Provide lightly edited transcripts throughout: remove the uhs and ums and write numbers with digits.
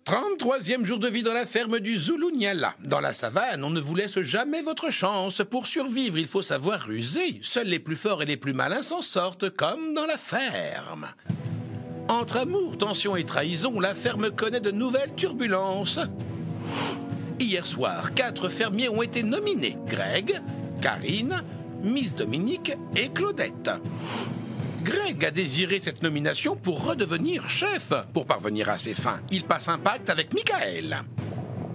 33e jour de vie dans la ferme du Zulunyala. Dans la savane, on ne vous laisse jamais votre chance. Pour survivre, il faut savoir ruser. Seuls les plus forts et les plus malins s'en sortent, comme dans la ferme. Entre amour, tension et trahison, la ferme connaît de nouvelles turbulences. Hier soir, 4 fermiers ont été nominés. Greg, Karine, Miss Dominique et Claudette. Greg a désiré cette nomination pour redevenir chef. Pour parvenir à ses fins, il passe un pacte avec Michael.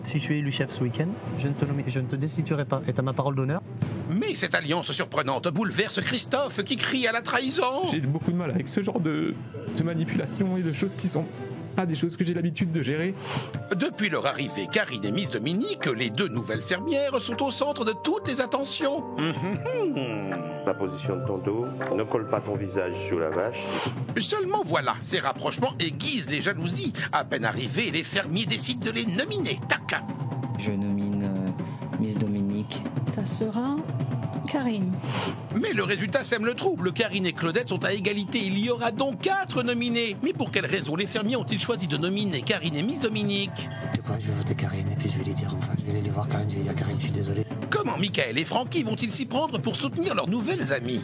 Si je suis élu chef ce week-end, je ne te destituerai pas. Et t'as ma parole d'honneur. Mais cette alliance surprenante bouleverse Christophe qui crie à la trahison. J'ai beaucoup de mal avec ce genre de manipulation et de choses qui sont pas des choses que j'ai l'habitude de gérer. Depuis leur arrivée, Karine et Miss Dominique, les 2 nouvelles fermières, sont au centre de toutes les attentions. La position de ton dos, ne colle pas ton visage sur la vache. Seulement voilà, ces rapprochements aiguisent les jalousies. À peine arrivés, les fermiers décident de les nominer. Tac. Je nomine Miss Dominique. Ça sera Karine. Mais le résultat sème le trouble. Karine et Claudette sont à égalité. Il y aura donc 4 nominés. Mais pour quelle raison les fermiers ont-ils choisi de nominer Karine et Miss Dominique? De quoi je vais voter Karine et puis je vais lui dire, enfin je vais aller voir Karine, je vais lui dire Karine, je suis désolé. Comment Michael et Francky vont-ils s'y prendre pour soutenir leurs nouvelles amies?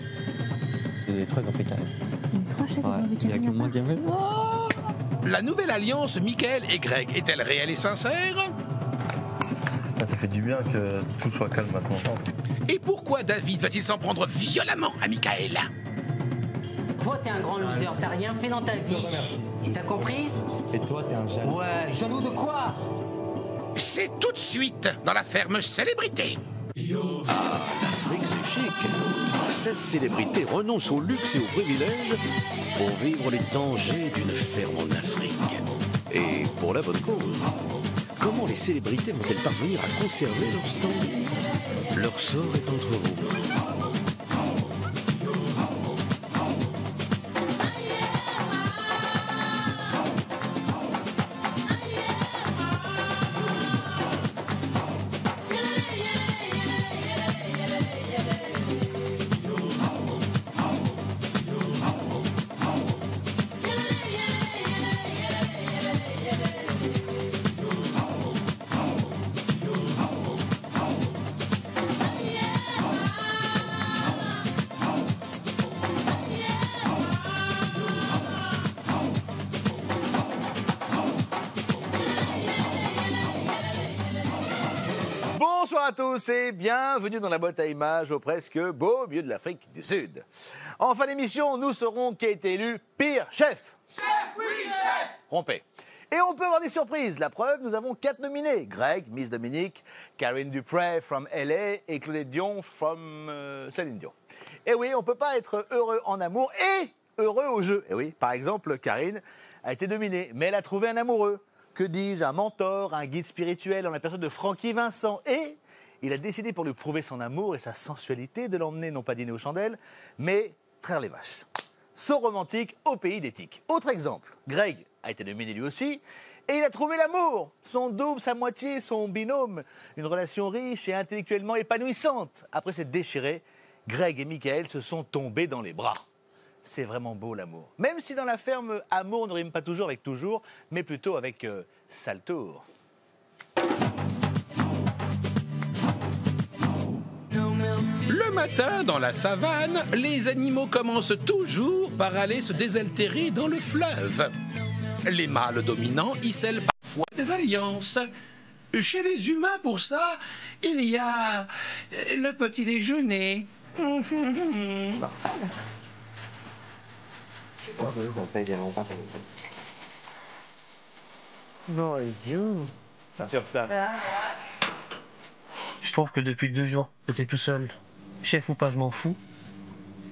Les 3 ont fait Karine. Les 3 chefs, ils ont dit Il y a que moi qui ai fait. La nouvelle alliance Michael et Greg est-elle réelle et sincère? Ça fait du bien que tout soit calme maintenant. Et pourquoi David va-t-il s'en prendre violemment à Michael? Toi t'es un grand loser, t'as rien fait dans ta vie. T'as compris? Et toi, t'es un jaloux. Ouais, jaloux de quoi? C'est tout de suite dans la ferme célébrité. L'Afrique, c'est chic. 16 célébrités renoncent au luxe et aux privilèges pour vivre les dangers d'une ferme en Afrique. Et pour la bonne cause. Comment les célébrités vont-elles parvenir à conserver leur stand? Leur sort est entre vous. Bonsoir à tous et bienvenue dans la boîte à images au presque beau milieu de l'Afrique du Sud. En fin d'émission, nous saurons qui a été élu pire chef. Chef, oui, chef. Rompez. Et on peut avoir des surprises. La preuve, nous avons 4 nominés. Greg, Miss Dominique, Karine Dupré from LA et Claudette Dion from Céline Dion. Et oui, on ne peut pas être heureux en amour et heureux au jeu. Et oui, par exemple, Karine a été nominée, mais elle a trouvé un amoureux. Que dis-je, un mentor, un guide spirituel en la personne de Francky Vincent. Et il a décidé pour lui prouver son amour et sa sensualité de l'emmener non pas dîner aux chandelles, mais traire les vaches. Saut romantique au pays d'éthique. Autre exemple, Greg a été nominé lui aussi et il a trouvé l'amour, son double, sa moitié, son binôme. Une relation riche et intellectuellement épanouissante. Après s'être déchiré, Greg et Michael se sont tombés dans les bras. C'est vraiment beau l'amour. Même si dans la ferme, amour ne rime pas toujours avec toujours, mais plutôt avec sale tour. Le matin, dans la savane, les animaux commencent toujours par aller se désaltérer dans le fleuve. Les mâles dominants y scellent parfois des alliances. Chez les humains, pour ça, il y a le petit déjeuner. Non, idiot. Sur ça. Je trouve que depuis 2 jours que t'es tout seul, chef ou pas, je m'en fous,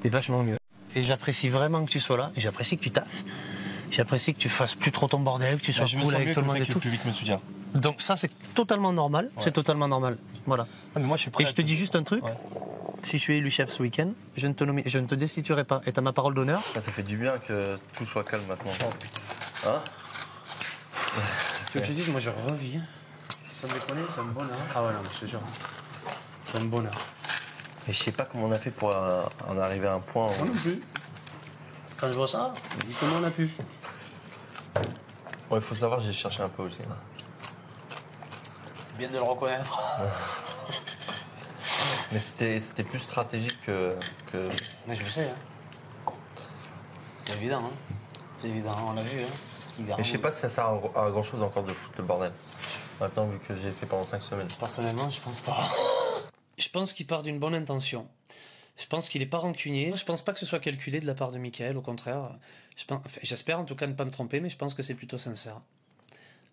t'es vachement mieux. Et j'apprécie vraiment que tu sois là, et j'apprécie que tu taffes. J'apprécie que tu fasses plus trop ton bordel, que tu sois cool avec tout le monde et tout. Plus vite me soutient. Donc ça, c'est totalement normal. Ouais. C'est totalement normal. Voilà. Ah, mais moi, je suis prêt. Et je te dis juste un truc. Ouais. Si je suis élu chef ce week-end, je ne te destituerai pas. Et t'as ma parole d'honneur. Ça fait du bien que tout soit calme maintenant. Hein? Tu veux que je te dise, moi je reviens. Ça me déconne, c'est un bonheur. Ah ouais, non, mais je te jure. C'est un bonheur. Et je sais pas comment on a fait pour en arriver à un point. Moi non plus. Quand je vois ça, je me dis comment on a pu. Ouais, il faut savoir, j'ai cherché un peu aussi. Là. C'est bien de le reconnaître. Mais c'était plus stratégique que... Mais je le sais, hein. C'est évident, hein. C'est évident, on l'a vu, hein. Et je sais pas si ça sert à grand chose encore de foutre le bordel. Maintenant, vu que j'ai fait pendant 5 semaines. Personnellement, je pense pas. Je pense qu'il part d'une bonne intention. Je pense qu'il n'est pas rancunier. Je pense pas que ce soit calculé de la part de Michael, au contraire. J'espère en tout cas ne pas me tromper, mais je pense que c'est plutôt sincère.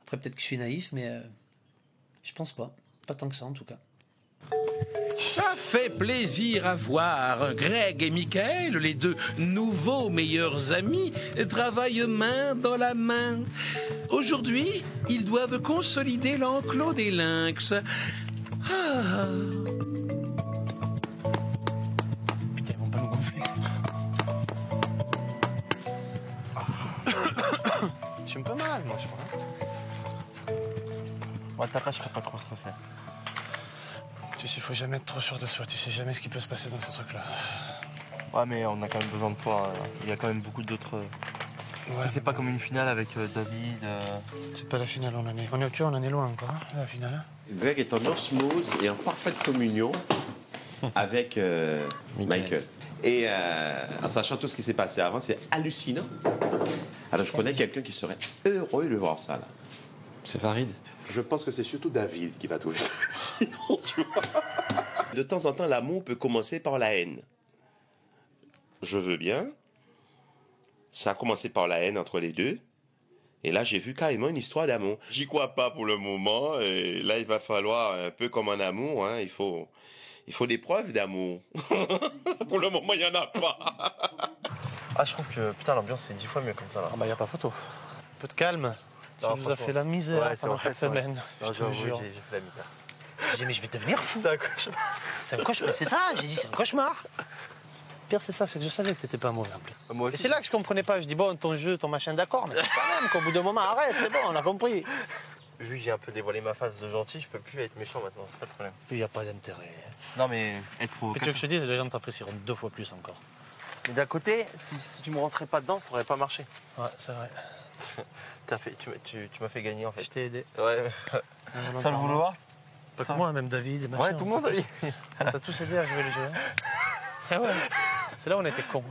Après, peut-être que je suis naïf, mais je pense pas. Pas tant que ça, en tout cas. Ça fait plaisir à voir. Greg et Michael, les deux nouveaux meilleurs amis, travaillent main dans la main. Aujourd'hui, ils doivent consolider l'enclos des lynx. Ah. Putain, ils vont pas nous gonfler. Je suis un peu malade, moi, je crois. Ouais, t'as je serais pas trop stressé. Tu sais, il faut jamais être trop sûr de soi. Tu sais jamais ce qui peut se passer dans ce truc-là. Ouais, mais on a quand même besoin de toi. Il y a quand même beaucoup d'autres... Ouais, c'est pas comme une finale avec David... C'est pas la finale, on en est loin encore, hein, la finale. Greg est en osmose et en parfaite communion avec Michael. Et en sachant tout ce qui s'est passé avant, c'est hallucinant. Alors je connais quelqu'un qui serait heureux de voir ça, là. C'est Farid. Je pense que c'est surtout David qui va trouver ça hallucinant, tu vois. De temps en temps, l'amour peut commencer par la haine. Je veux bien. Ça a commencé par la haine entre les deux. Et là, j'ai vu carrément une histoire d'amour. J'y crois pas pour le moment. Et là, il va falloir, un peu comme un amour, hein, il faut des preuves d'amour. Pour le moment, il n'y en a pas. Ah, je trouve que, putain, l'ambiance est 10 fois mieux comme ça, là. Ah bah, y a pas photo. Un peu de calme. Ça nous a fait la misère pendant 4 semaines. Je te jure. J'ai fait la misère. Je disais, mais je vais devenir fou. C'est un cauchemar. C'est un cauchemar. C'est ça, j'ai dit, c'est un cauchemar. Pire, c'est ça, c'est que je savais que t'étais pas mauvais en plus. Moi aussi. Et c'est là que je comprenais pas. Je dis, bon, ton jeu, ton machin, d'accord, mais quand même qu'au bout d'un moment, arrête, c'est bon, on a compris. Vu que j'ai un peu dévoilé ma face de gentil, je peux plus être méchant maintenant, c'est ça le problème. Il n'y a pas d'intérêt. Non, mais être Que provocateur. tu veux que je te dise, les gens t'apprécieront 2 fois plus encore. Mais d'un côté, si tu me rentrais pas dedans, ça aurait pas marché. Ouais, c'est vrai. Tu m'as fait gagner en fait. Je t'ai aidé. Ouais. Sans le vouloir. Pas que moi, même David. Machin, Ouais, tout le monde a dit. T'as tous aidé à jouer le jeu. Hein. Ah ouais. C'est là où on était cons.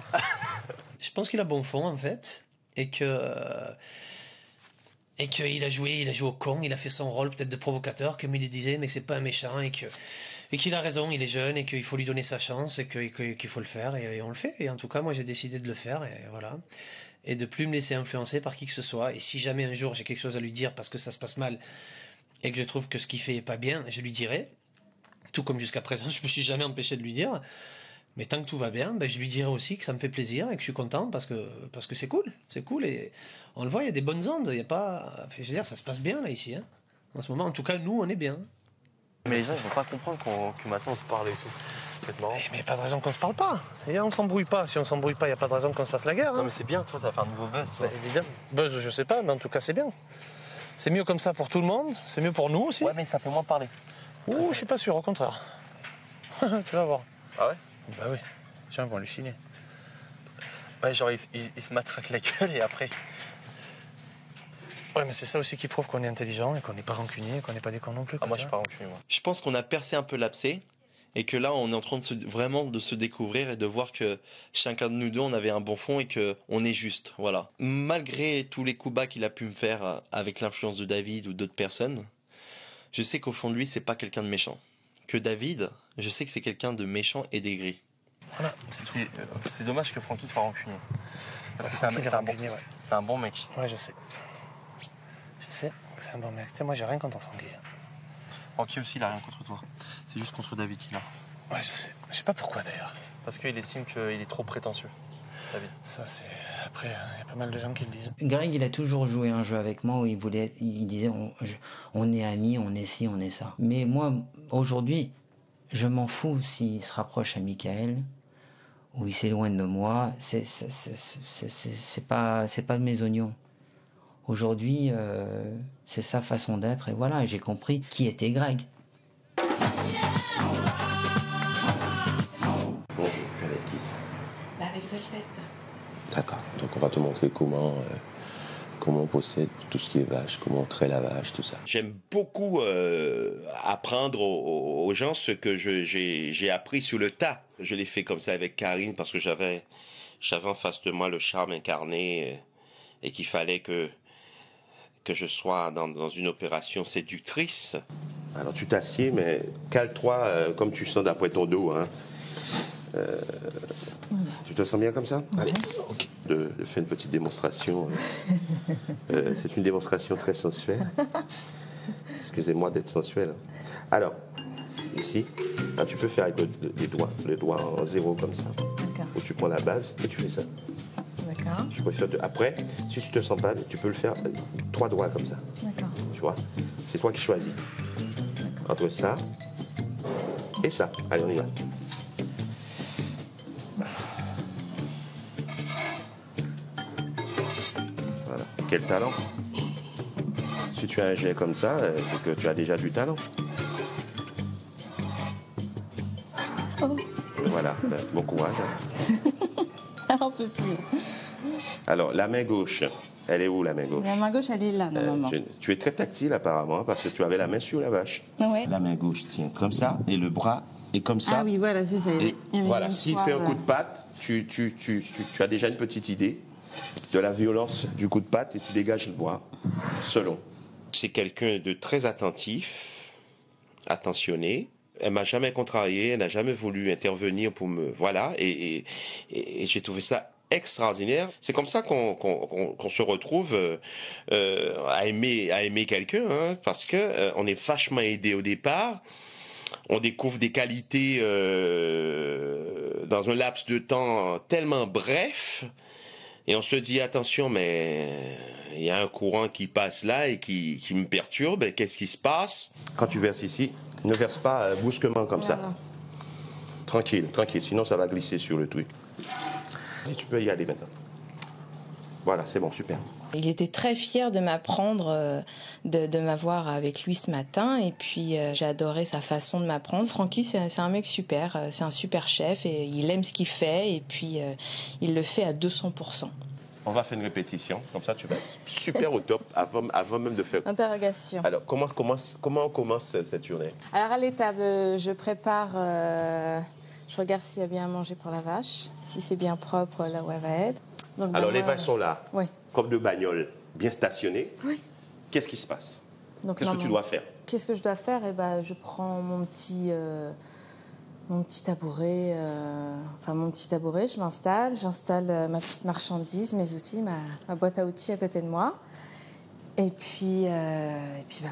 Je pense qu'il a bon fond en fait. Et qu'il a joué au con, il a fait son rôle peut-être de provocateur, comme il disait, mais que c'est pas un méchant et qu'il a raison, il est jeune et qu'il faut lui donner sa chance et qu'il faut le faire et on le fait. Et en tout cas, moi j'ai décidé de le faire et voilà. Et de plus me laisser influencer par qui que ce soit. Et si jamais un jour j'ai quelque chose à lui dire parce que ça se passe mal et que je trouve que ce qu'il fait est pas bien, je lui dirai. Tout comme jusqu'à présent, je me suis jamais empêché de lui dire. Mais tant que tout va bien, ben je lui dirai aussi que ça me fait plaisir et que je suis content parce que c'est cool et on le voit, il y a des bonnes ondes, il y a pas, je veux dire, ça se passe bien là ici, hein. En ce moment, en tout cas, nous, on est bien. Mais les gens, ils vont pas comprendre que maintenant on se parle et tout. C'est marrant. Mais il n'y a pas de raison qu'on se parle pas. C'est-à-dire, on s'embrouille pas. Si on s'embrouille pas, il n'y a pas de raison qu'on se fasse la guerre. Non Hein. mais c'est bien, toi, ça va faire un nouveau buzz, toi. Ben, évidemment. Buzz, je sais pas, mais en tout cas, c'est bien. C'est mieux comme ça pour tout le monde. C'est mieux pour nous aussi. Ouais, mais ça fait moins parler. Ouh, je suis pas sûr, au contraire. Tu vas voir. Ah ouais? Bah oui. Les gens vont halluciner. Ouais, genre, ils se matraquent la gueule et après... Ouais, mais c'est ça aussi qui prouve qu'on est intelligent et qu'on n'est pas rancunier, qu'on n'est pas des cons non plus. Ah, moi, je suis pas rancunier, moi. Je pense qu'on a percé un peu l'abcès et que là, on est en train de vraiment de se découvrir et de voir que chacun de nous deux, on avait un bon fond et qu'on est juste, voilà. Malgré tous les coups bas qu'il a pu me faire avec l'influence de David ou d'autres personnes, je sais qu'au fond de lui, c'est pas quelqu'un de méchant. Que David, je sais que c'est quelqu'un de méchant et d'aigri. Voilà, c'est tout. C'est dommage que Francky soit rancunier. Parce que c'est un bon mec. Ouais, je sais. Je sais, c'est un bon mec. Tu sais, moi, j'ai rien contre Francky. Francky aussi, il a rien contre toi. C'est juste contre David qu'il a. Ouais, je sais. Je sais pas pourquoi, d'ailleurs. Parce qu'il estime qu'il est trop prétentieux, David. Ça, c'est... Après, il y a pas mal de gens qui le disent. Greg, il a toujours joué un jeu avec moi où il disait on est amis, on est ci, on est ça. Mais moi, aujourd'hui, je m'en fous s'il se rapproche à Michael ou il s'éloigne de moi. C'est pas de mes oignons. Aujourd'hui, c'est sa façon d'être et voilà, j'ai compris qui était Greg. Bonjour, avec qui ça? Avec Velvet. D'accord, donc on va te montrer comment comment on possède tout ce qui est vache, comment on traite la vache, tout ça. J'aime beaucoup apprendre aux gens ce que j'ai appris sur le tas. Je l'ai fait comme ça avec Karine parce que j'avais en face de moi le charme incarné et qu'il fallait que je sois dans une opération séductrice. Alors tu t'assieds, mais cale-toi comme tu sens d'après ton dos. Hein. Tu te sens bien comme ça? Allez, ok. De faire une petite démonstration. C'est une démonstration très sensuelle. Excusez-moi d'être sensuel. Alors, ici, là, tu peux faire avec le doigt en zéro comme ça. Ou tu prends la base et tu fais ça. D'accord. Je préfère après, si tu te sens pas, tu peux le faire 3 doigts comme ça. D'accord. Tu vois? C'est toi qui choisis. Entre ça et ça. Allez, on y va. Voilà. Quel talent! Si tu as un jet comme ça, c'est que tu as déjà du talent. Oh. Voilà, bon courage. On peut plus. Alors, la main gauche, elle est où la main gauche? La main gauche, elle est là, normalement. Tu es très tactile apparemment, parce que tu avais la main sur la vache. Ouais. La main gauche tient comme ça, et le bras est comme ça. Ah oui, voilà, c'est ça. Et voilà, s'il fait un coup de patte, tu as déjà une petite idée de la violence du coup de patte et tu dégages le bras, selon. C'est quelqu'un de très attentif, attentionné. Elle m'a jamais contrarié, elle n'a jamais voulu intervenir pour me... Voilà, et j'ai trouvé ça extraordinaire. C'est comme ça qu'on se retrouve à aimer quelqu'un, hein, parce que on est vachement aidé au départ. On découvre des qualités dans un laps de temps tellement bref, et on se dit attention, mais il y a un courant qui passe là et qui me perturbe. Qu'est-ce qui se passe? Quand tu verses ici, ne verse pas brusquement comme ça. Tranquille, tranquille, sinon ça va glisser sur le truc. Si tu peux y aller maintenant. Voilà, c'est bon, super. Il était très fier de m'apprendre, de m'avoir avec lui ce matin, et puis j'ai adoré sa façon de m'apprendre. Francky, c'est un mec super, c'est un super chef, et il aime ce qu'il fait, et puis il le fait à 200%. On va faire une répétition, comme ça tu vas être super au top avant même de faire... Interrogation. Alors, comment on commence cette journée? Alors à l'étable, je prépare, je regarde s'il y a bien à manger pour la vache, si c'est bien propre là où elle va être. Donc, alors les vaches sont là, oui. Comme de bagnole, bien stationnées. Oui. Qu'est-ce qui se passe? Qu'est-ce que tu dois faire? Qu'est-ce que je dois faire? Eh ben, je prends mon petit tabouret, je m'installe, j'installe ma petite marchandise, mes outils, ma boîte à outils à côté de moi. Et puis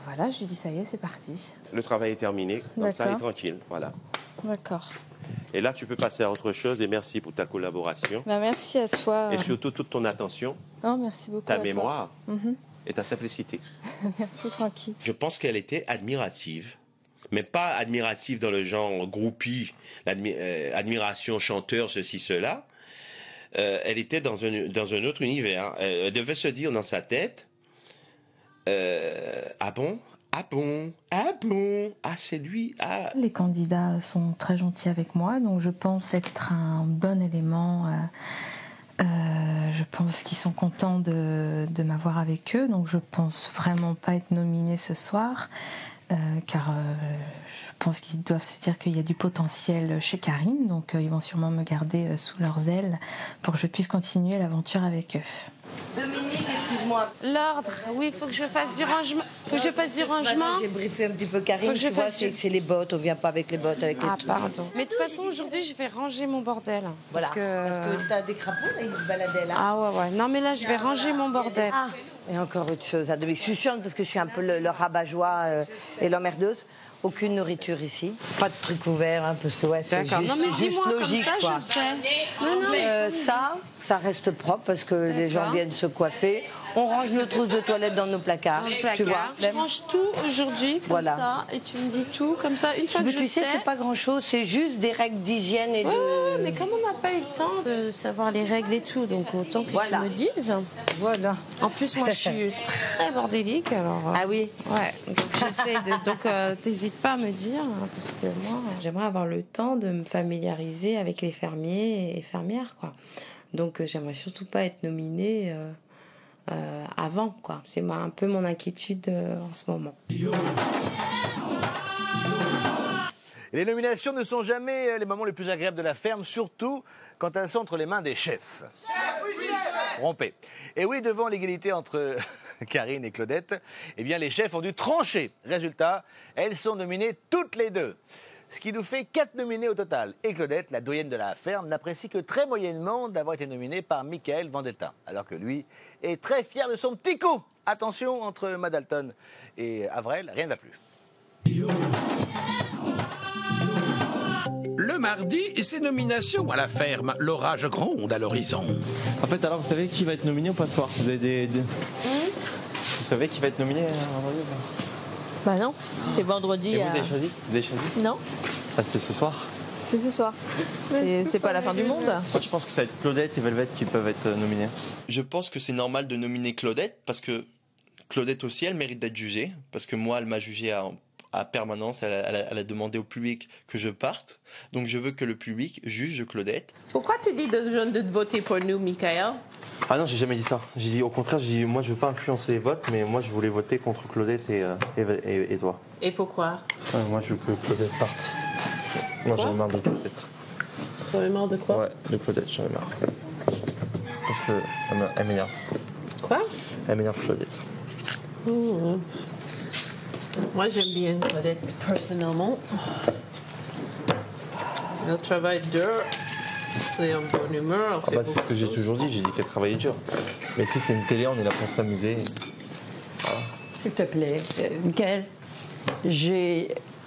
voilà, je lui dis ça y est, c'est parti. Le travail est terminé, comme ça, il est tranquille, voilà. D'accord. Et là, tu peux passer à autre chose, et merci pour ta collaboration. Merci à toi. Et surtout, toute ton attention, merci beaucoup ta mémoire et ta simplicité. Merci, Francky. Je pense qu'elle était admirative, mais pas admirative dans le genre groupie, admiration, chanteur, ceci, cela. Elle était dans un autre univers. Elle devait se dire dans sa tête, ah bon? Ah bon? Ah bon? Ah, c'est lui? Ah. Les candidats sont très gentils avec moi, donc je pense être un bon élément. Je pense qu'ils sont contents de m'avoir avec eux, donc je pense vraiment pas être nominée ce soir, car je pense qu'ils doivent se dire qu'il y a du potentiel chez Karine, donc ils vont sûrement me garder sous leurs ailes pour que je puisse continuer l'aventure avec eux. Dominique, excuse-moi. L'ordre, oui, il faut que je fasse du rangement. J'ai briefé un petit peu Karine, tu vois, c'est les bottes, on vient pas avec les bottes, avec les trucs. Pardon. Mais de toute façon, aujourd'hui, je vais ranger mon bordel. Voilà, parce que t'as des crapauds, là, ils se baladaient là. Ah ouais. Non, mais là, je vais ranger mon bordel. Et encore une chose, je suis chiante parce que je suis un peu le rabat-joie et l'emmerdeuse. Aucune nourriture ici, pas de truc ouvert, hein, parce que c'est juste logique. Comme ça, quoi. Je sais. Non, ça reste propre parce que les gens viennent se coiffer. On range nos trousses de toilette dans nos placards. Tu vois, je range tout aujourd'hui, comme ça, et tu me dis tout, comme ça, une fois que je sais. Tu sais, c'est pas grand-chose, c'est juste des règles d'hygiène et de... mais comme on n'a pas eu le temps de savoir les règles et tout, donc autant que tu me dises. Voilà. En plus, moi, je suis très bordélique, alors... Ah oui? Ouais, donc j'essaie de... Donc, t'hésites pas à me dire, hein, parce que moi, j'aimerais avoir le temps de me familiariser avec les fermiers et fermières, quoi. Donc, j'aimerais surtout pas être nominée... avant, quoi. C'est un peu mon inquiétude en ce moment. Les nominations ne sont jamais les moments les plus agréables de la ferme, surtout quand elles sont entre les mains des chefs. Rompez. Et oui, devant l'égalité entre Karine et Claudette, eh bien les chefs ont dû trancher. Résultat, elles sont nominées toutes les deux. Ce qui nous fait 4 nominés au total. Et Claudette, la doyenne de la ferme, n'apprécie que très moyennement d'avoir été nominée par Michael Vendetta, alors que lui est très fier de son petit coup. Attention, entre Madalton et Avril, rien ne va plus. Le mardi, ces nominations à la ferme, l'orage gronde à l'horizon. En fait, alors vous savez qui va être nominé ou pas ce soir? Vous avez Vous savez qui va être nominé vendredi? Bah non, c'est vendredi. Et vous avez choisi? Vous avez choisi? Non. Ah, c'est ce soir? C'est ce soir. C'est pas la fin du monde. Moi, je pense que ça va être Claudette et Velvet qui peuvent être nominés. Je pense que c'est normal de nominer Claudette parce que Claudette aussi, elle mérite d'être jugée. Parce que moi, elle m'a jugée à permanence. Elle a demandé au public que je parte. Donc, je veux que le public juge Claudette. Pourquoi tu dis aux jeunes de voter pour nous, Michael? Ah non, j'ai jamais dit ça. J'ai dit au contraire, moi je veux pas influencer les votes, mais moi je voulais voter contre Claudette et toi. Et pourquoi? Moi je veux que Claudette parte. Moi j'en ai marre de Claudette. Tu en as marre de quoi? Ouais, de Claudette, j'en ai marre. Parce que elle m'énerve. Quoi? Elle m'énerve Claudette. Moi j'aime bien Claudette, personnellement. Elle travaille dur. Elle est en bonne humeur. C'est ce que j'ai toujours dit, j'ai dit qu'elle travaillait dur. Mais si c'est une télé, on est là pour s'amuser. Voilà. S'il te plaît, Michael,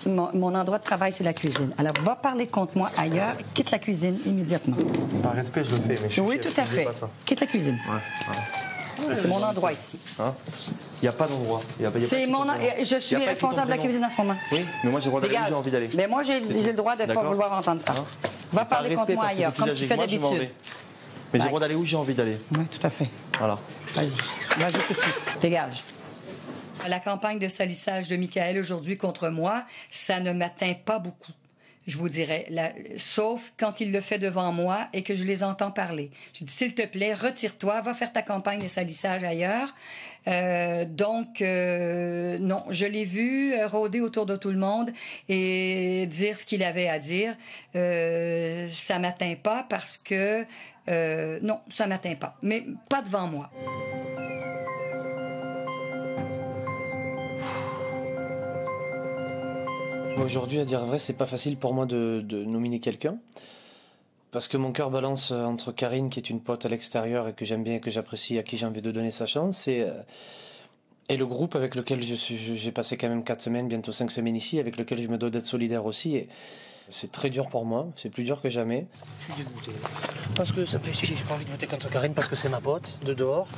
mon endroit de travail, c'est la cuisine. Alors, va parler contre moi ailleurs, quitte la cuisine immédiatement. Par respect, je le fais, mais je suis oui, tout à fait. Quitte la cuisine. Ouais. C'est mon endroit ici. Hein? Il n'y a pas d'endroit. Je suis responsable de la cuisine en ce moment. Oui, mais moi j'ai le droit d'aller où j'ai envie d'aller. Mais moi, j'ai le droit de ne pas vouloir entendre ça. Va parler contre moi ailleurs, comme tu fais d'habitude. Mais j'ai le droit d'aller où j'ai envie d'aller. Oui, tout à fait. Voilà. Vas-y tout de suite. Dégage. La campagne de salissage de Michael aujourd'hui contre moi, ça ne m'atteint pas beaucoup. Je vous dirais, sauf quand il le fait devant moi et que je les entends parler. Je dis, s'il te plaît, retire-toi, va faire ta campagne de salissage ailleurs. Non, je l'ai vu rôder autour de tout le monde et dire ce qu'il avait à dire. Ça m'atteint pas parce que... non, ça m'atteint pas. Mais pas devant moi. Aujourd'hui, à dire vrai, c'est pas facile pour moi de nominer quelqu'un. Parce que mon cœur balance entre Karine, qui est une pote à l'extérieur et que j'aime bien et que j'apprécie, à qui j'ai envie de donner sa chance, et le groupe avec lequel j'ai passé quand même 4 semaines, bientôt 5 semaines ici, avec lequel je me dois d'être solidaire aussi. Et c'est très dur pour moi, c'est plus dur que jamais. Je suis dégoûté. Parce que ça me fait chier, j'ai pas envie de voter contre Karine parce que c'est ma pote, de dehors.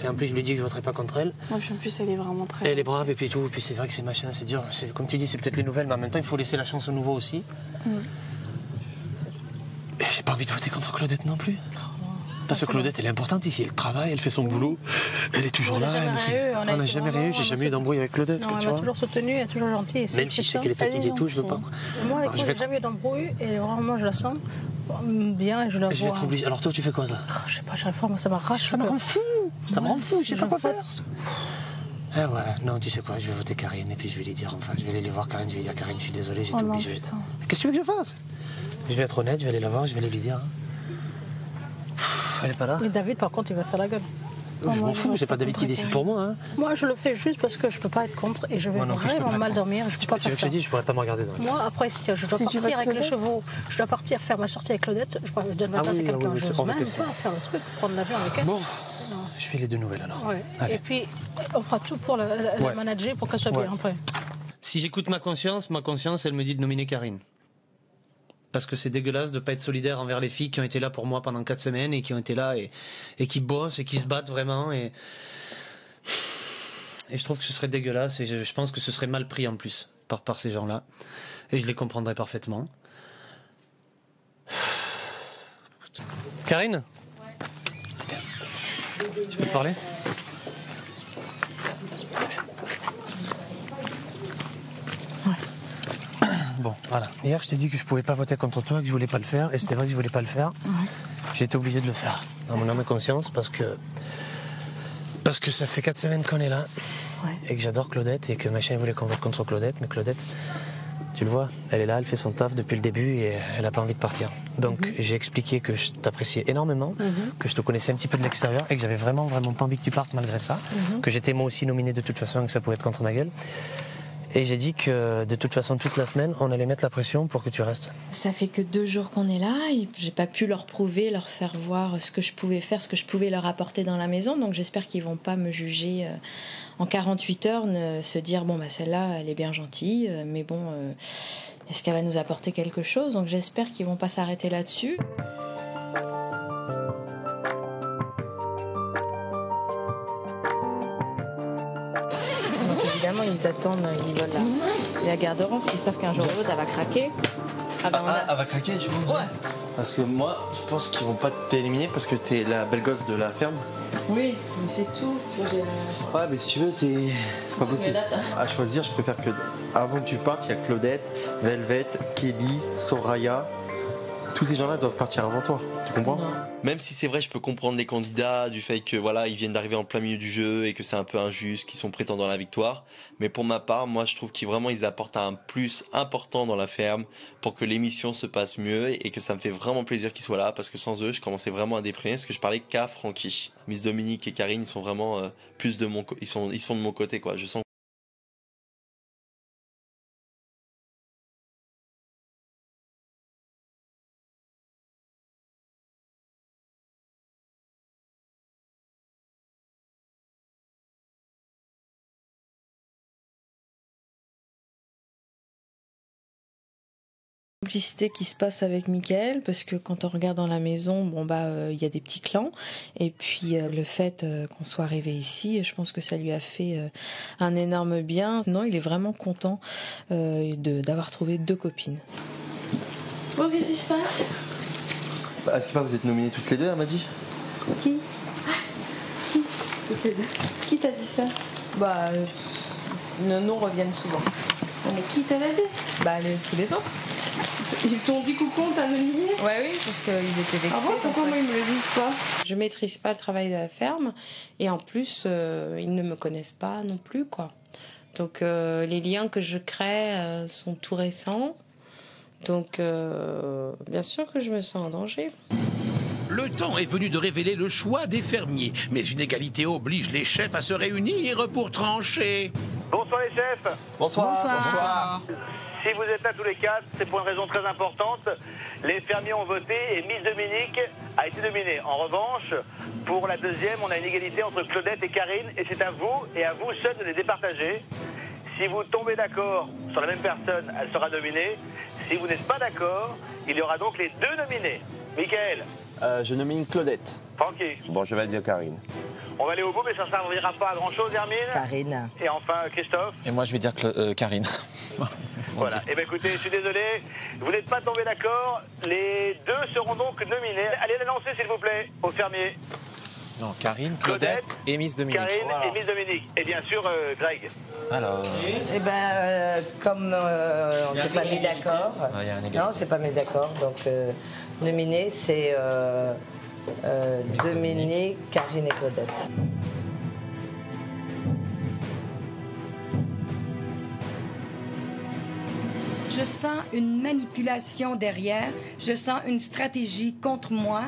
Et en plus, je lui ai dit que je voterais pas contre elle. En plus, elle est vraiment très... Elle est brave et puis tout. Et puis c'est vrai que c'est machin, c'est dur. Comme tu dis, c'est peut-être les nouvelles, mais en même temps, il faut laisser la chance aux nouveaux aussi. Et j'ai pas envie de voter contre Claudette non plus. Parce que Claudette, elle est importante ici. Elle travaille, elle fait son boulot. Elle est toujours là. On n'a jamais rien eu. J'ai jamais eu d'embrouille avec Claudette. Non, elle m'a toujours soutenue, elle est toujours gentille. Même si je sais qu'elle est fatiguée et tout, je veux pas. Moi, avec moi, j'ai jamais eu d'embrouille et vraiment, je la sens bien et je la vois. Je vais être obligée. Alors toi, tu fais quoi, là? Je sais pas, j'ai moi, ça m'arrache. Ça me rend fou. Ça me rend fou, je sais pas quoi faire. Ah ouais, non, tu sais quoi, je vais voter Karine et puis je vais lui dire, enfin, je vais aller voir Karine, je vais lui dire, Karine, je suis désolé, j'ai été obligé. Qu'est-ce que tu veux que je fasse? Je vais être honnête, je vais aller la voir, je vais aller lui dire. Elle est pas là. Et David, par contre, il va faire la gueule. Je m'en fous, c'est pas David qui décide pour moi. Hein. Moi, je le fais juste parce que je peux pas être contre et je vais vraiment mal dormir. Je peux pas faire ça. Je te dis, je pourrais pas me regarder dans les Moi, après, si je dois partir avec les chevaux, je dois partir faire ma sortie avec Claudette, je dois me passer quelqu'un, je n'ose même pas faire le truc, prendre l'avion avec elle. Bon, je fais les 2 nouvelles alors. Ouais. Et puis, on fera tout pour la manager pour qu'elle soit bien après. Si j'écoute ma conscience, elle me dit de nominer Karine. Parce que c'est dégueulasse de ne pas être solidaire envers les filles qui ont été là pour moi pendant 4 semaines et qui ont été là et qui bossent et qui se battent vraiment. Et je trouve que ce serait dégueulasse et je pense que ce serait mal pris en plus par ces gens-là. Et je les comprendrais parfaitement. Karine ? Je peux te parler ? Bon, voilà. Hier, je t'ai dit que je pouvais pas voter contre toi, que je voulais pas le faire, et c'était vrai que je voulais pas le faire. Ouais. J'ai été obligé de le faire, dans mon âme et conscience, parce que Parce que ça fait 4 semaines qu'on est là. Ouais. Et que j'adore Claudette et que machin voulait qu'on vote contre Claudette. Mais Claudette, tu le vois, elle est là, elle fait son taf depuis le début et elle n'a pas envie de partir. Donc j'ai expliqué que je t'appréciais énormément, que je te connaissais un petit peu de l'extérieur et que j'avais vraiment pas envie que tu partes malgré ça. Que j'étais moi aussi nominé de toute façon et que ça pouvait être contre ma gueule. Et j'ai dit que de toute façon toute la semaine on allait mettre la pression pour que tu restes. Ça fait que 2 jours qu'on est là et j'ai pas pu leur prouver, leur faire voir ce que je pouvais faire, ce que je pouvais leur apporter dans la maison. Donc j'espère qu'ils vont pas me juger en 48 heures, se dire bon bah celle-là elle est bien gentille, mais bon est-ce qu'elle va nous apporter quelque chose? Donc j'espère qu'ils vont pas s'arrêter là-dessus. Évidemment, ils attendent, ils veulent la garderance, ils savent qu'un jour ou l'autre, elle va craquer. Elle va craquer, tu vois? Ouais. Parce que moi, je pense qu'ils vont pas t'éliminer parce que t'es la belle gosse de la ferme. Oui, mais c'est tout. Ouais, mais si tu veux, c'est pas possible. À choisir, je préfère que avant que tu partes, il y a Claudette, Velvet, Kelly, Soraya. Tous ces gens-là doivent partir avant toi, tu comprends? Non. Même si c'est vrai, je peux comprendre les candidats du fait que voilà, ils viennent d'arriver en plein milieu du jeu et que c'est un peu injuste, qu'ils sont prétendants à la victoire. Mais pour ma part, moi, je trouve qu'ils apportent un plus important dans la ferme pour que l'émission se passe mieux et que ça me fait vraiment plaisir qu'ils soient là parce que sans eux, je commençais vraiment à déprimer parce que je parlais qu'à Francky. Miss Dominique et Karine, ils sont vraiment plus de mon, ils sont de mon côté quoi. Je sens. Complicité qui se passe avec Mickaël parce que quand on regarde dans la maison, bon bah il y a des petits clans et puis le fait qu'on soit arrivé ici, je pense que ça lui a fait un énorme bien. Non, il est vraiment content d'avoir trouvé 2 copines. Bon, qu'est-ce qui se passe? Est-ce que vous êtes nominées toutes les deux, elle m'a dit? Qui? Toutes les deux. Qui t'a dit ça? Bah nos noms reviennent souvent. Mais qui t'a dit? Bah tous les autres. Ils t'ont dit coucou, on t'a nominé? Ouais, oui, parce qu'ils étaient vexés. Ah bon, pourquoi moi ils me le disent pas? Je maîtrise pas le travail de la ferme et en plus ils ne me connaissent pas non plus quoi. Donc les liens que je crée sont tout récents. Donc bien sûr que je me sens en danger. Le temps est venu de révéler le choix des fermiers, mais une égalité oblige les chefs à se réunir pour trancher. Bonsoir les chefs. Bonsoir. Bonsoir. Si vous êtes là tous les 4, c'est pour une raison très importante. Les fermiers ont voté et Miss Dominique a été nominée. En revanche, pour la deuxième, on a une égalité entre Claudette et Karine et c'est à vous et à vous seuls de les départager. Si vous tombez d'accord sur la même personne, elle sera nominée. Si vous n'êtes pas d'accord, il y aura donc les 2 nominés. Mickaël. Je nomine Claudette. Francky. Bon, je vais dire Karine. On va aller au bout, mais ça ne servira pas à grand-chose, Hermine. Karine. Et enfin, Christophe. Et moi, je vais dire Karine. Voilà. Eh bien, écoutez, je suis désolé. Vous n'êtes pas tombés d'accord. Les 2 seront donc nominés. Allez les lancer, s'il vous plaît, aux fermiers. Non, Karine, Claudette et Miss Dominique. Karine et Miss Dominique. Et bien sûr, Greg. Alors. Eh ben, comme on s'est pas mis d'accord. Non, on s'est pas mis d'accord. Donc, nominé, c'est Dominique, Karine et Claudette. Je sens une manipulation derrière, je sens une stratégie contre moi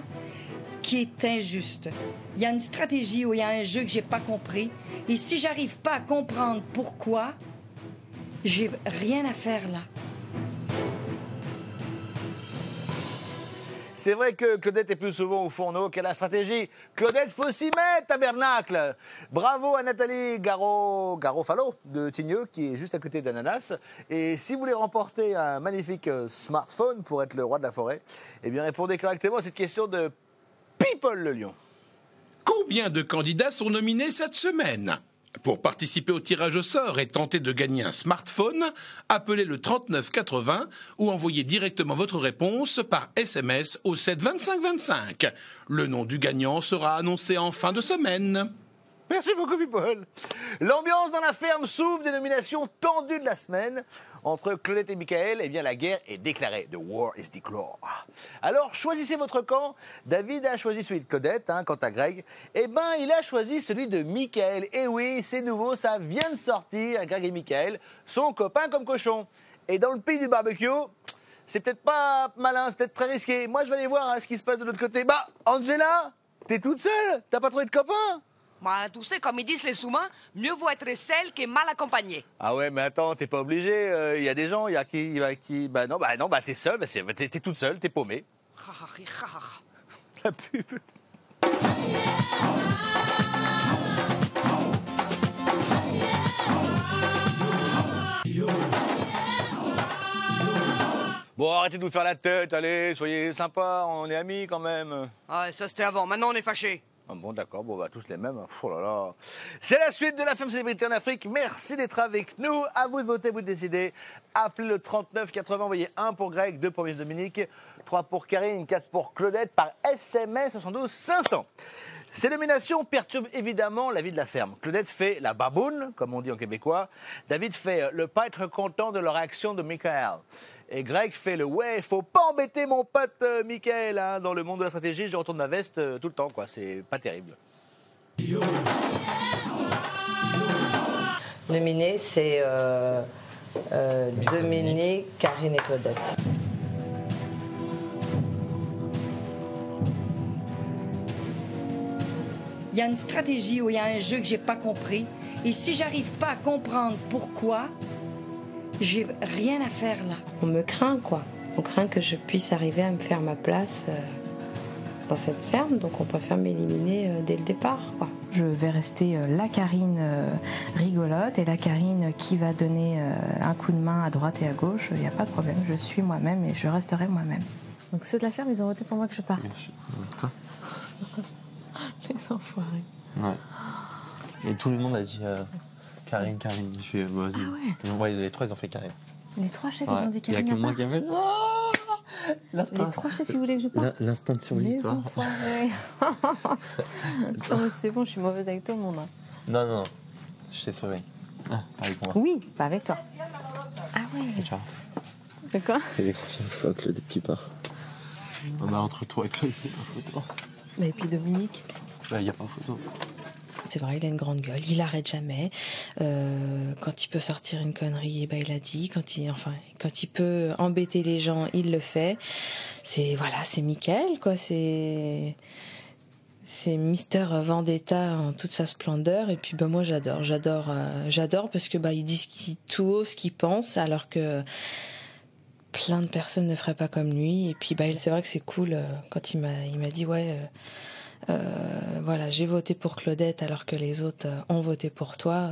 qui est injuste. Il y a une stratégie où il y a un jeu que j'ai pas compris. Et si j'arrive pas à comprendre pourquoi, j'ai rien à faire là. C'est vrai que Claudette est plus souvent au fourneau qu'à la stratégie. Claudette, faut s'y mettre, tabernacle. Bravo à Nathalie Garofalo de Tigneux, qui est juste à côté d'Ananas. Et si vous voulez remporter un magnifique smartphone pour être le roi de la forêt, eh bien répondez correctement à cette question de People le Lion. Combien de candidats sont nominés cette semaine ? Pour participer au tirage au sort et tenter de gagner un smartphone, appelez le 3980 ou envoyez directement votre réponse par SMS au 7 25 25. Le nom du gagnant sera annoncé en fin de semaine. Merci beaucoup, People. L'ambiance dans la ferme s'ouvre, dénomination tendue de la semaine. Entre Claudette et Michael, eh bien, la guerre est déclarée. The war is declared. Alors, choisissez votre camp. David a choisi celui de Claudette, quant à Greg. Eh ben, il a choisi celui de Michael. Et oui, c'est nouveau, ça vient de sortir. Greg et Michael sont copains comme cochons. Et dans le pays du barbecue, c'est peut-être pas malin, c'est peut-être très risqué. Moi, je vais aller voir ce qui se passe de l'autre côté. Bah, Angela, t'es toute seule? T'as pas trouvé de copains? Bah, tu sais, comme ils disent les sous-mains, mieux vaut être seul que mal accompagné. Ah ouais, mais attends, t'es pas obligé. Il y a des gens, il y a qui... Bah non, t'es seule, t'es toute seule, t'es paumée. La pub. Bon, arrêtez de nous faire la tête, allez, soyez sympas, on est amis quand même. Ah, ça c'était avant, maintenant on est fâchés. Ah bon, d'accord, bon, bah, tous les mêmes. Oh là là. C'est la suite de la Femme Célébrité en Afrique. Merci d'être avec nous. À vous de voter, vous de décider. Appelez le 39 80, envoyez 1 pour Greg, 2 pour Miss Dominique, 3 pour Karine, 4 pour Claudette par SMS 72 500. Ces nominations perturbent évidemment la vie de la ferme. Claudette fait la baboune, comme on dit en québécois. David fait le pas être content de leur réaction de Michael. Et Greg fait le ouais, faut pas embêter mon pote Michael. Dans le monde de la stratégie, je retourne ma veste tout le temps, quoi. C'est pas terrible. Nominé, c'est Dominique, Karine et Claudette. Il y a une stratégie ou il y a un jeu que j'ai pas compris. Et si j'arrive pas à comprendre pourquoi, j'ai rien à faire là. On me craint, quoi. On craint que je puisse arriver à me faire ma place dans cette ferme, donc on préfère m'éliminer dès le départ, quoi. Je vais rester la Karine rigolote et la Karine qui va donner un coup de main à droite et à gauche. Il n'y a pas de problème, je suis moi-même et je resterai moi-même. Donc ceux de la ferme, ils ont voté pour moi que je parte. Quoi? Les enfoirés. Ouais. Et tout le monde a dit Karine. Je fais, vas-y. Ah ouais. Ouais, les trois, ils ont fait Karine. Les trois chefs, Ouais. ils ont dit Karine. Il y a que moi qui a fait. Les trois chefs, ils voulaient que je parte. L'instinct de survie, Les toi. enfoirés. Non, mais c'est bon, je suis mauvaise avec tout le monde. Non. Je t'ai sauvé. Avec moi. Oui, pas avec toi. Ah ouais. Ciao. C'est quoi? Il y a confiance en Claudette qui part. On a entre toi et Claudette, il n'y a pas photo. Et puis Dominique. Il n'y a pas photo. C'est vrai, il a une grande gueule, il arrête jamais. Quand il peut sortir une connerie, il a dit. Quand il peut embêter les gens, il le fait. C'est Michael, quoi. C'est Mister Vendetta en toute sa splendeur. Et puis moi j'adore parce que il dit tout haut ce qu'il pense, alors que plein de personnes ne feraient pas comme lui. Et puis c'est vrai que c'est cool quand il m'a dit j'ai voté pour Claudette alors que les autres ont voté pour toi.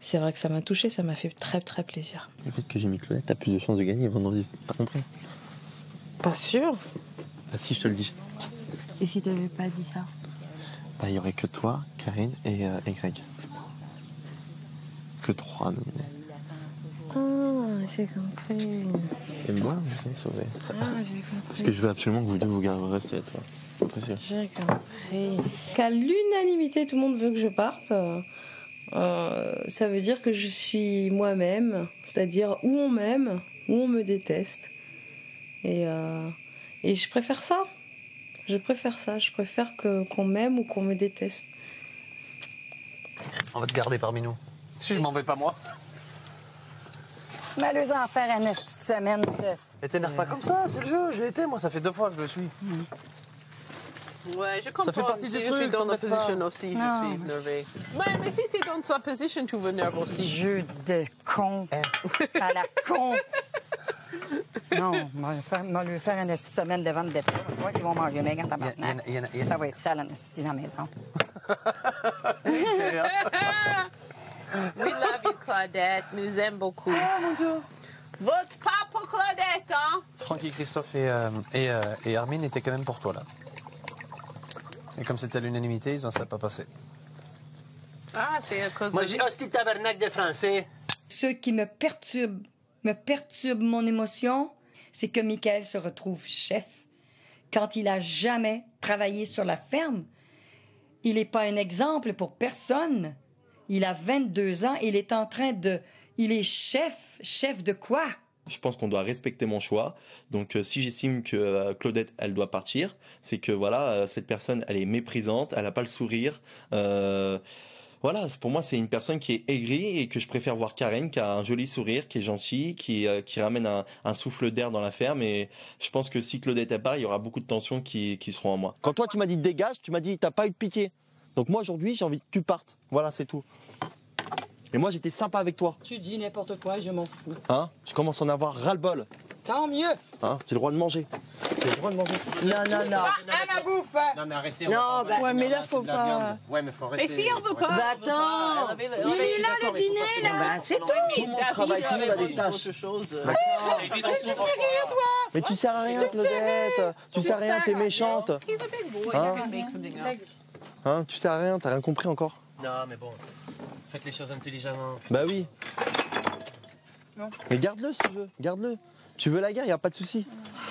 C'est vrai que ça m'a touchée, ça m'a fait très très plaisir. Le fait que j'ai mis Claudette, t'as plus de chances de gagner vendredi. T'as compris? Pas sûr. Bah si, je te le dis. Et si t'avais pas dit ça? Il y aurait que toi, Karine et Greg. Que 3 nominés. Ah, j'ai compris. Et moi, je vais sauver. Ah, j'ai compris. Parce que je veux absolument que vous deux vous restiez à toi. J'ai compris. Qu'à l'unanimité, tout le monde veut que je parte. Ça veut dire que je suis moi-même, c'est-à-dire où on m'aime, où on me déteste. Et je préfère ça. Je préfère qu'on m'aime ou qu'on me déteste. On va te garder parmi nous. Si je m'en vais pas moi. Mais les en faire une petite semaine. Et t'énerve pas comme ça, c'est le jeu. J'ai été, moi, ça fait 2 fois que je le suis. Ouais, je comprends. Ça fait partie du je truc. suis dans la t'embête pas. position aussi, je suis énervée. Mais si tu es dans sa position, tu m'énerves aussi. Jeu de con. À la con. Non, on lui faire une petite semaine devant le départ. Tu vois qu'ils vont manger mes gants maintenant. Ça va être sale en esti dans la maison. We love you, Claudette. Nous aime beaucoup. Ah, mon Dieu. Vote pas pour Claudette, hein? Francky, Christophe et Armin étaient quand même pour toi, là. Et comme c'était à l'unanimité, ils n'en savent pas passer. Ah, c'est à cause Moi, de... j'ai hostie tabernacle des Français. Ce qui me perturbe mon émotion, c'est que Michael se retrouve chef quand il a jamais travaillé sur la ferme. il n'est pas un exemple pour personne. Il a 22 ans, il est en train de... Il est chef de quoi? Je pense qu'on doit respecter mon choix. Donc si j'estime que Claudette, elle doit partir, c'est que voilà, cette personne, elle est méprisante, elle n'a pas le sourire. Voilà, pour moi, c'est une personne qui est aigrie et que je préfère voir Karen, qui a un joli sourire, qui est gentille, qui ramène un souffle d'air dans la ferme. Et je pense que si Claudette est part, il y aura beaucoup de tensions qui seront en moi. Quand toi, tu m'as dit dégage, tu m'as dit t'as pas eu de pitié. Donc moi, aujourd'hui, j'ai envie que tu partes. Voilà, c'est tout. Et moi, j'étais sympa avec toi. Tu dis n'importe quoi, je m'en fous. Hein? Je commence à en avoir ras-le-bol. Tant mieux. Hein? J'ai le droit de manger. J'ai le droit de manger. Non. À ma bouffe. Non mais arrêtez. Non, bah, ouais, mais là, faut pas. Ouais, mais faut arrêter. Et si on veut pas? Bah attends. Il est là, le dîner, là. Bah, c'est tout. Tout le monde travaille, tout le monde a des tâches. Mais tu sers à rien, Claudette. Tu sers à rien, t'es méchante. Hein? Tu sers à rien, t'as rien compris encore. Non, mais bon, faites les choses intelligemment. Bah oui. Non. Mais garde-le si tu veux, garde-le. Tu veux la guerre, y a pas de souci.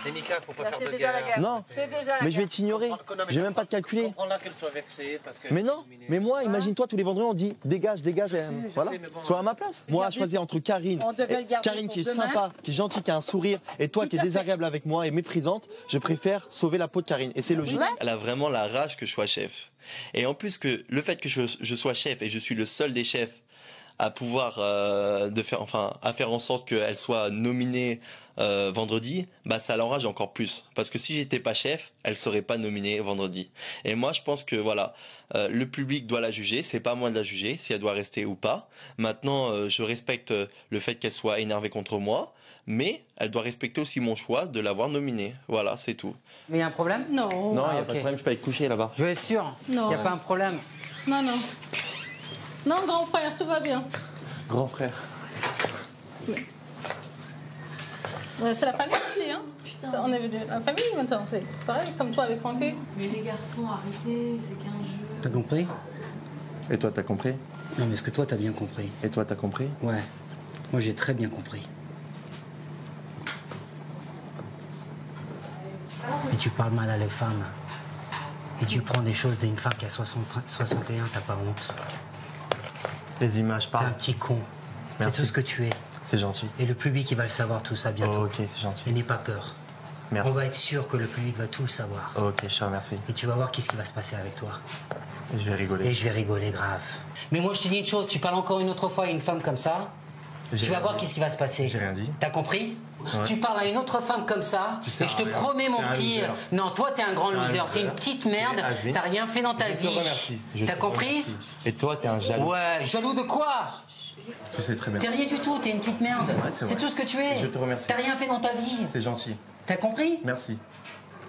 Et Mika, faut pas Là, faire c'est de déjà la guerre. guerre. Non, C'est déjà la mais je vais guerre. t'ignorer. Je vais même pas te calculer. Comprends-la qu'elle soit vexée parce que. Mais non, mais moi, imagine-toi, tous les vendredis, on dit dégage, dégage. Voilà, sais, mais bon, sois à ma place. Moi, à choisir entre Karine, On devait le garder Karine qui est pour demain. sympa, qui est gentille, qui a un sourire, et toi qui es désagréable avec moi et méprisante, je préfère sauver la peau de Karine. Et c'est logique. Elle a vraiment la rage que je sois chef. Et en plus que le fait que je sois chef et je suis le seul des chefs à pouvoir à faire en sorte qu'elle soit nominée vendredi, bah ça l'enrage encore plus. Parce que si j'étais pas chef, elle serait pas nominée vendredi. Et moi je pense que voilà, le public doit la juger, c'est pas à moi de la juger si elle doit rester ou pas. Maintenant je respecte le fait qu'elle soit énervée contre moi, mais elle doit respecter aussi mon choix de l'avoir nominée. Voilà, c'est tout. Mais il y a un problème? Non. Non, il n'y a pas de problème, je peux aller te coucher là-bas. Je veux être sûr qu'il Non. n'y a pas un problème. Non. Non, grand frère, tout va bien. Grand frère. Ouais, c'est la famille aussi, hein. Ça, on est la famille maintenant, c'est pareil, comme toi avec Francky. Mais les garçons, arrêtez, c'est qu'un jeu. T'as compris? Et toi, t'as compris? Non, mais est-ce que toi, t'as bien compris? Et toi, t'as compris? Ouais. Moi, j'ai très bien compris. Et tu parles mal à les femmes. Et tu prends des choses d'une femme qui a 61, t'as pas honte. Les images T'es parlent. un petit con. C'est Merci. tout ce que tu es. C'est gentil. Et le public, il va le savoir tout ça bientôt. Oh, ok, c'est gentil. Et n'aie pas peur. Merci. On va être sûr que le public va tout le savoir. Ok, je te remercie. Et tu vas voir qu'est-ce qui va se passer avec toi. Et je vais rigoler. Et je vais rigoler grave. Mais moi, je te dis une chose, tu parles encore une autre fois à une femme comme ça, J'ai tu vas rien voir dit. qu'est-ce qui va se passer. J'ai rien dit. T'as compris? Ouais. Tu parles à une autre femme comme ça, Tu et sers je à te rien. promets, mon T'es un petit, loser. non, toi, t'es un grand T'es un loser, t'es loser. une petite merde, Vas-y. t'as rien fait dans ta Je te vie. remercie. Je T'as te compris? remercie. Et toi, t'es un jaloux. Ouais, jaloux de quoi? Tu sais très bien. T'es rien du tout, t'es une petite merde. Ouais, c'est c'est vrai. tout ce que tu es. Je te remercie. T'as rien fait dans ta vie. C'est gentil. T'as compris? Merci.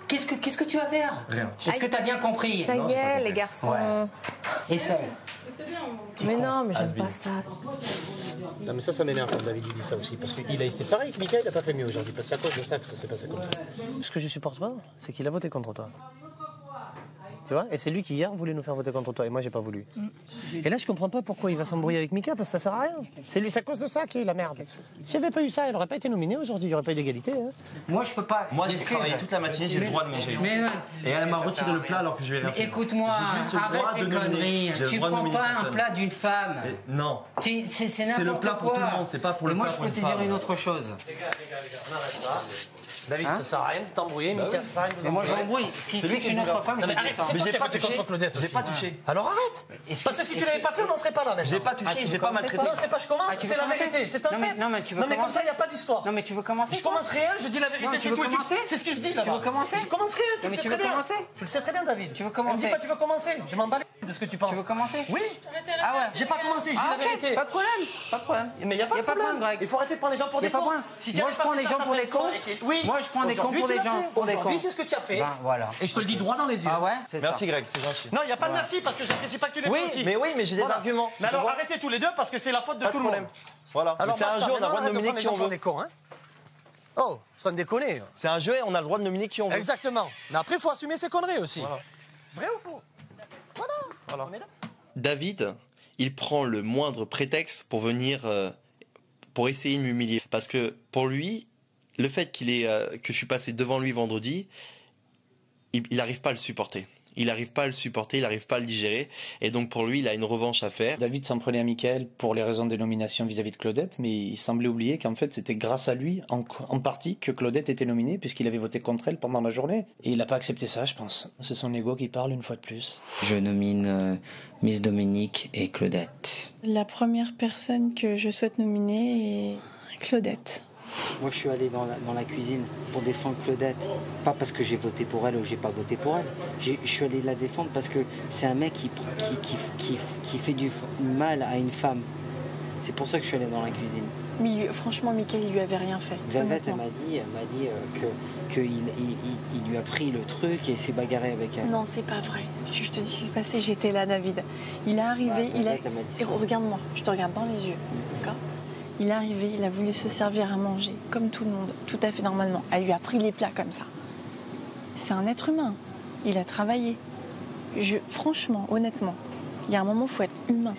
Qu'est-ce que tu vas faire? Rien. Est-ce que t'as bien compris? Ça y est, les garçons. Ouais. Essaye. Mais non, mais j'aime pas ça. Non, mais ça m'énerve quand David dit ça aussi. Parce qu'il a été pareil que Mika, il a pas fait mieux aujourd'hui. Parce que c'est à cause de ça que ça s'est passé comme ça. Ce que je supporte pas, c'est qu'il a voté contre toi. Tu vois? Et c'est lui qui hier voulait nous faire voter contre toi et moi j'ai pas voulu. Et là je comprends pas pourquoi il va s'embrouiller avec Mika parce que ça sert à rien. C'est lui, c'est à cause de ça qu'il est la merde. S'il n'y avait pas eu ça, il n'aurait pas été nominé aujourd'hui, il n'y aurait pas eu d'égalité. Hein. Moi je peux pas. Moi, j'ai m'excuse. travaillé toute la matinée, j'ai le droit de manger. Mais, Et elle m'a retiré le plat alors que je vais rien faire. écoute-moi, J'ai juste le droit arrête de tes nominer. conneries. J'ai le Tu droit de prends nominer pas un personne. plat d'une femme. Non. C'est n'importe quoi. le plat pour tout le monde, c'est pas pour le Et moi plat je pour peux te une dire femme. une autre chose. Les gars, on arrête ça. David, Hein? ça sert à rien de t'embrouiller, Mika, ça sert à rien de vous Et moi embrouiller. j'embrouille. Si tu es une autre femme, je Non, mais vais arrête, dire ça. c'est Mais toi j'ai qui as pas voté touché. contre Claudette J'ai aussi. pas touché. Alors arrête. Parce que si tu l'avais pas fait, on n'en serait pas là maintenant. J'ai pas touché, tu j'ai veux pas commencer, maltraité. Non, c'est pas je commence, Ah, tu c'est veux la commencer? vérité, c'est un Non, mais- fait. non, mais tu veux comme commencer? ça, il n'y a pas d'histoire. Non mais tu veux commencer? Je commence rien, je dis la vérité, Non, tu c'est veux tout. commencer? C'est ce que je dis là-bas. Tu veux commencer? Je commence rien, tu Non, le mais sais tu très veux bien. commencer? Tu le sais très bien, David. Tu veux Me commencer? dis pas tu veux commencer, je m'en bats les couilles de ce que tu penses. Tu veux commencer? Oui. Ah ouais. J'ai pas commencé, je dis Ah, la ok, vérité. Pas de problème, pas de problème. Mais il n'y a pas de problème, Greg. Il faut arrêter de prendre les gens pour Y a des pas de cons. problème. Si tu Moi, avais je pas prends fait les ça, gens ça pour ferait des cons. quoi? Oui. Moi, je prends des cons Aujourd'hui, pour tu les l'as gens, fait. pour des Aujourd'hui, cons. c'est ce que tu as fait. Ben voilà. Et je te le dis droit dans les yeux. Ah ouais? Merci Greg, c'est gentil. Non, il n'y a pas de merci parce que j'apprécie pas que tu les Oui, fais aussi. mais oui, mais j'ai des arguments. Mais alors Tu vois? arrêtez tous les deux parce que c'est la faute de Pas tout de le monde. problème. Voilà. Alors C'est un basta, jeu, on a le droit de arrête nominer prendre les qui gens on pour veut. des cons, hein. Oh, sans déconner. C'est un jeu et on a le droit de nominer qui on veut. Exactement. Mais après, il faut assumer ses conneries aussi. Voilà. Vrai ou faux? Voilà. On est là. David, il prend le moindre prétexte pour venir, pour essayer de m'humilier. Parce que pour lui, le fait que je suis passé devant lui vendredi, il n'arrive pas à le supporter. Il n'arrive pas à le supporter, il n'arrive pas à le digérer. Et donc pour lui, il a une revanche à faire. David s'en prenait à Mickaël pour les raisons des nominations vis-à-vis de Claudette, mais il semblait oublier qu'en fait c'était grâce à lui, en partie, que Claudette était nominée, puisqu'il avait voté contre elle pendant la journée. Et il n'a pas accepté ça, je pense. C'est son ego qui parle une fois de plus. Je nomine Miss Dominique et Claudette. La première personne que je souhaite nominer est Claudette. Moi, je suis allé dans la cuisine pour défendre Claudette. Pas parce que j'ai voté pour elle ou j'ai pas voté pour elle. Je suis allé la défendre parce que c'est un mec qui fait du mal à une femme. C'est pour ça que je suis allé dans la cuisine. Mais franchement, Mickaël, il lui avait rien fait. Velvet, elle m'a dit qu'il lui a pris le truc et s'est bagarré avec elle. Non, c'est pas vrai. Je te dis ce qui s'est passé, j'étais là, David. Il est arrivé, Et regarde-moi, je te regarde dans les yeux, d'accord ? Il est arrivé, il a voulu se servir à manger, comme tout le monde, tout à fait normalement. Elle lui a pris les plats comme ça. C'est un être humain. Il a travaillé. Franchement, honnêtement, il y a un moment où il faut être humain.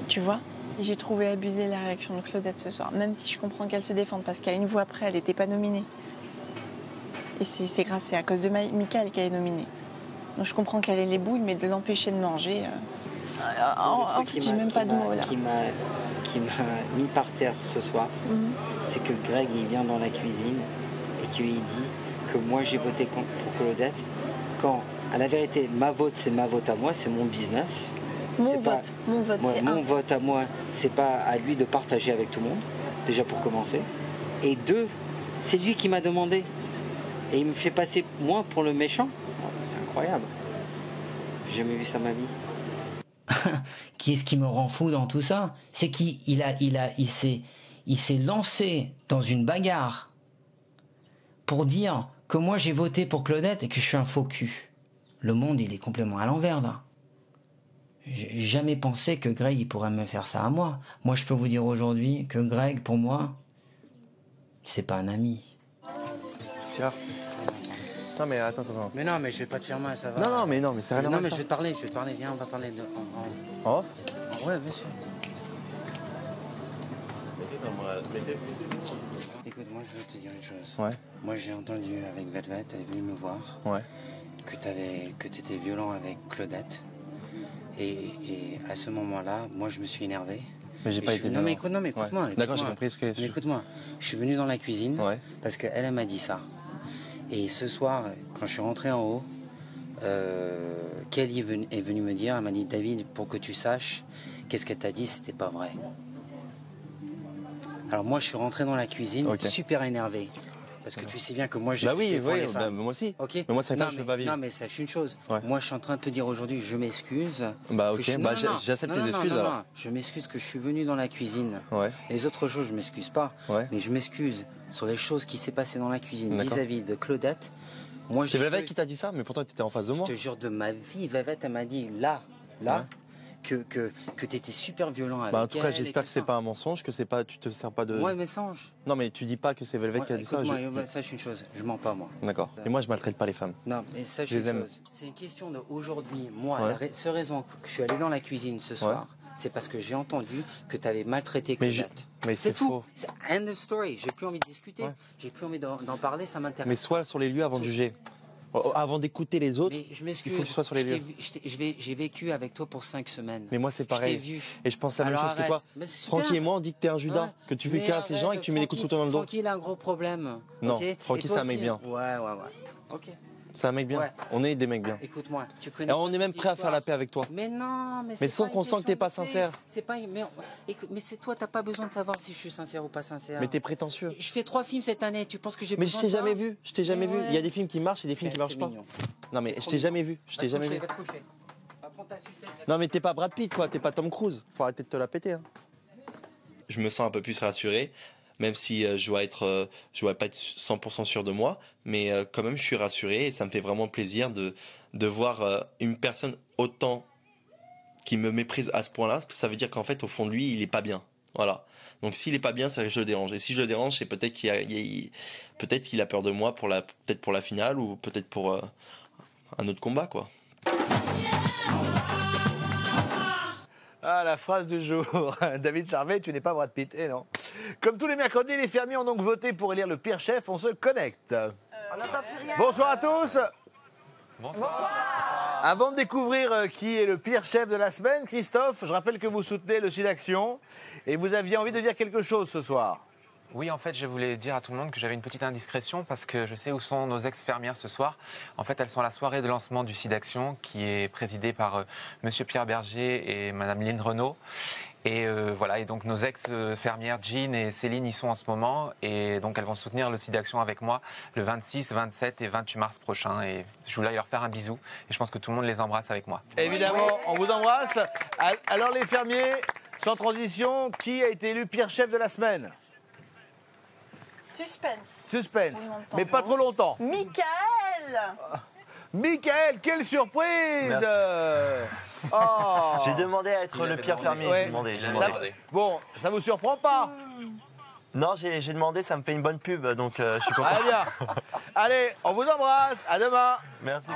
Tu vois ? J'ai trouvé abusée la réaction de Claudette ce soir, même si je comprends qu'elle se défende, parce qu'à une voix après, elle n'était pas nominée. Et c'est à cause de Mickaël qu'elle est nominée. Donc je comprends qu'elle ait les bouilles, mais de l'empêcher de manger... En fait, j'ai même pas de mots là. Qui m'a mis par terre ce soir, c'est que Greg il vient dans la cuisine et qu'il dit que moi j'ai voté pour Claudette, quand à la vérité ma vote c'est ma vote à moi, c'est mon business. Mon vote à moi, c'est pas à lui de partager avec tout le monde, déjà pour commencer. Et deux, c'est lui qui m'a demandé. Et il me fait passer moi pour le méchant. C'est incroyable. J'ai jamais vu ça ma vie. Qui est-ce qui me rend fou dans tout ça? C'est qu'il s'est lancé dans une bagarre pour dire que moi j'ai voté pour Claudette et que je suis un faux cul. Le monde il est complètement à l'envers là. J'ai jamais pensé que Greg il pourrait me faire ça à moi. Moi je peux vous dire aujourd'hui que Greg pour moi c'est pas un ami. Tiens. Non mais attends. Mais non mais je vais pas te faire mal, ça va. Non mais c'est rien. Non mais je vais te parler, viens on va parler en off. Ouais bien sûr. Écoute, moi je veux te dire une chose. Ouais. Moi j'ai entendu avec Velvet, elle est venue me voir. Ouais. Que t'étais violent avec Claudette. Et à ce moment-là, moi je me suis énervé. Mais j'ai pas été violent. Non mais écoute-moi. Ouais. D'accord, j'ai compris ce que... Écoute-moi, je suis venu dans la cuisine parce qu'elle m'a dit ça. Et ce soir, quand je suis rentré en haut, Kelly est venue me dire, elle m'a dit, David, pour que tu saches, qu'est-ce qu'elle t'a dit, c'était pas vrai. Alors moi, je suis rentré dans la cuisine, super énervé. Parce que tu sais bien que moi, j'ai les femmes. Moi aussi. Ok. Mais moi, ça je peux pas vivre. Non, mais sache une chose. Ouais. Moi, je suis en train de te dire aujourd'hui, je m'excuse. Bah ok, j'accepte tes excuses alors. Non. Je m'excuse que je suis venu dans la cuisine. Ouais. Les autres choses, je m'excuse pas. Ouais. Mais je m'excuse sur les choses qui s'est passées dans la cuisine vis-à-vis de Claudette. Moi, c'est Velvet qui t'a dit ça, mais pourtant tu étais en face de moi. Je te jure de ma vie, Velvet, elle m'a dit là, que tu étais super violent avec elle. En tout cas, j'espère que c'est pas un mensonge, que c'est pas, tu te sers pas de. Ouais, mensonge. Non, mais tu dis pas que c'est Velvet qui a dit ça. Moi, sache une chose, je mens pas moi. D'accord. Et moi, je maltraite pas les femmes. Non, mais sache une chose. C'est une question d'aujourd'hui. Moi, la seule raison que je suis allé dans la cuisine ce soir, c'est parce que j'ai entendu que tu avais maltraité Claudette. Mais c'est tout. Faux. C'est end of story. J'ai plus envie de discuter. J'ai plus envie d'en parler. Ça m'intéresse. Mais sois sur les lieux avant de juger. Avant d'écouter les autres, mais je m'excuse. Il faut que tu sois sur les lieux. J'ai vécu avec toi pour 5 semaines. Mais moi c'est pareil. Je t'ai vu. Et je pense la même chose que toi. Francky et moi on dit que t'es un Judas, que tu fais casser les gens et que tu mets des coups de couteau dans le dos. Francky il a un gros problème. Non, Francky c'est un mec bien. Ouais. Ok. C'est un mec bien. On est des mecs bien. Écoute-moi, tu connais. Et on est même prêt à faire la paix avec toi. Mais non, mais sauf qu'on sent que t'es pas sincère. C'est pas. Mais c'est toi, t'as pas besoin de savoir si je suis sincère ou pas sincère. Mais t'es prétentieux. Je fais 3 films cette année. Tu penses que j'ai besoin de ça? Mais je t'ai jamais vu. Je t'ai jamais vu. Il y a des films qui marchent et des films qui marchent pas. Non mais je t'ai jamais vu. Je t'ai jamais vu. Non mais t'es pas Brad Pitt quoi. T'es pas Tom Cruise. Faut arrêter de te la péter. Je me sens un peu plus rassuré. Même si je dois pas être 100% sûr de moi, mais quand même je suis rassuré et ça me fait vraiment plaisir de voir une personne autant qui me méprise à ce point-là. Ça veut dire qu'en fait au fond de lui il est pas bien. Voilà. Donc s'il est pas bien, ça je le dérange. Et si je le dérange, c'est peut-être qu'il a peur de moi peut-être pour la finale ou peut-être pour un autre combat quoi. Ah, la phrase du jour. David Charvet, tu n'es pas Brad Pitt. Eh non. Comme tous les mercredis, les fermiers ont donc voté pour élire le pire chef. On se connecte. Bonsoir à tous. Avant de découvrir qui est le pire chef de la semaine, Christophe, je rappelle que vous soutenez le SIDAction et vous aviez envie de dire quelque chose ce soir. Oui, en fait, je voulais dire à tout le monde que j'avais une petite indiscrétion parce que je sais où sont nos ex-fermières ce soir. En fait, elles sont à la soirée de lancement du SIDAction qui est présidée par Monsieur Pierre Berger et Madame Lynn Renaud. Et voilà, et donc nos ex-fermières Jean et Céline y sont en ce moment et donc elles vont soutenir le SIDAction avec moi le 26, 27 et 28 mars prochain et je voulais leur faire un bisou et je pense que tout le monde les embrasse avec moi. Évidemment, on vous embrasse. Alors les fermiers, sans transition, qui a été élu pire chef de la semaine? Suspense, mais pas trop longtemps. Michael. Michael, quelle surprise! Oh. J'ai demandé à être le pire fermier. Ouais. J'ai demandé. Bon, ça vous surprend pas? Non, j'ai demandé, ça me fait une bonne pub, donc je suis content. Allez, bien. Allez, on vous embrasse. À demain. Merci.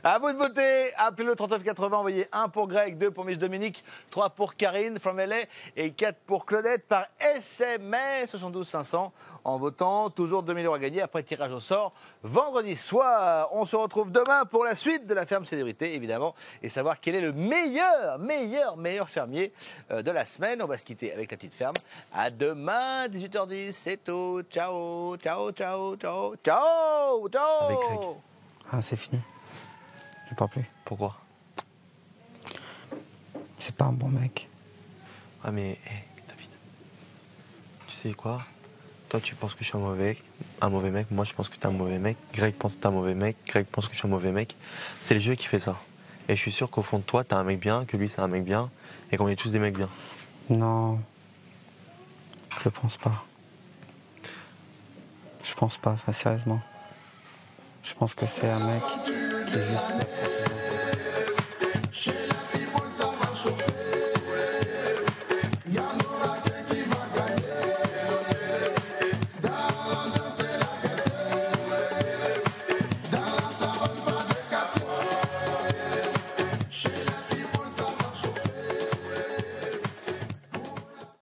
À vous de voter. Appelez le 3980, envoyez 1 pour Greg, 2 pour Miss Dominique, 3 pour Karine from LA et 4 pour Claudette par SMS 72 500 en votant. Toujours 2000 € à gagner après tirage au sort vendredi soir. On se retrouve demain pour la suite de la ferme célébrité, évidemment, et savoir quel est le meilleur fermier de la semaine. On va se quitter avec la petite ferme. À demain, 18h10, c'est tout. Ciao, ciao, ciao, ciao, ciao, ciao. Avec Greg. Ah, c'est fini. Je parle plus. Pourquoi? C'est pas un bon mec. Ah mais, David, tu sais quoi? Toi tu penses que je suis un mauvais mec, moi je pense que t'es un mauvais mec, Greg pense que t'es un mauvais mec, Greg pense que je suis un mauvais mec. C'est le jeu qui fait ça. Et je suis sûr qu'au fond de toi, t'es un mec bien, que lui c'est un mec bien, et qu'on est tous des mecs bien. Non. Je pense pas. Je pense pas, enfin, sérieusement. Je pense que c'est un mec qui est juste...